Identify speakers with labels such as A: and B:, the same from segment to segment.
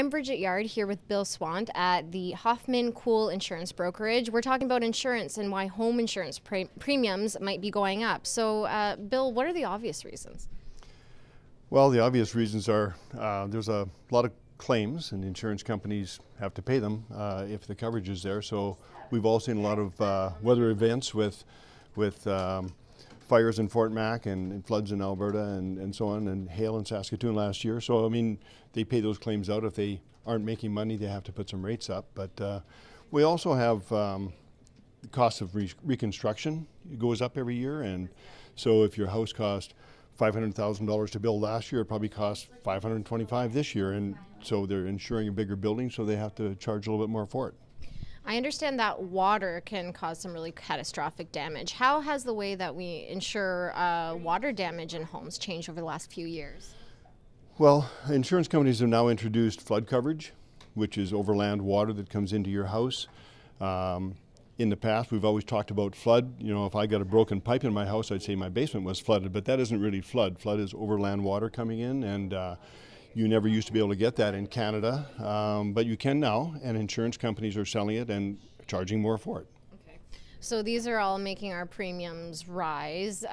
A: I'm Bridget Yard here with Bill Swant at the Hoffman Cool Insurance Brokerage. We're talking about insurance and why home insurance premiums might be going up. So, Bill, what are the obvious reasons?
B: Well, the obvious reasons are there's a lot of claims, and insurance companies have to pay them if the coverage is there. So we've all seen a lot of weather events with fires in Fort Mac and floods in Alberta and so on, and hail in Saskatchewan last year. So, I mean, they pay those claims out. If they aren't making money, they have to put some rates up. But we also have the cost of reconstruction. It goes up every year, and so if your house cost $500,000 to build last year, it probably costs $525,000 this year, and so they're insuring a bigger building, so they have to charge a little bit more for it.
A: I understand that water can cause some really catastrophic damage. How has the way that we insure water damage in homes changed over the last few years?
B: Well, insurance companies have now introduced flood coverage, which is overland water that comes into your house. In the past, we've always talked about flood. You know, if I got a broken pipe in my house, I'd say my basement was flooded, but that isn't really flood. Flood is overland water coming in, and you never used to be able to get that in Canada, but you can now, and insurance companies are selling it and charging more for it.
A: Okay. So these are all making our premiums rise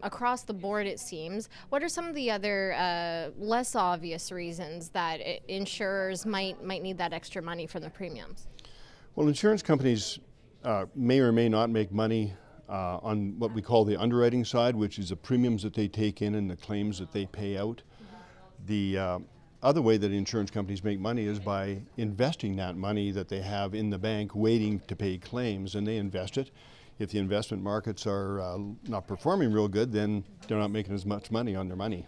A: across the board, it seems. What are some of the other less obvious reasons that insurers might need that extra money from the premiums?
B: Well, insurance companies may or may not make money on what we call the underwriting side, which is the premiums that they take in and the claims that they pay out. The other way that insurance companies make money is by investing that money that they have in the bank waiting to pay claims, and they invest it. If the investment markets are not performing real good, then they're not making as much money on their money.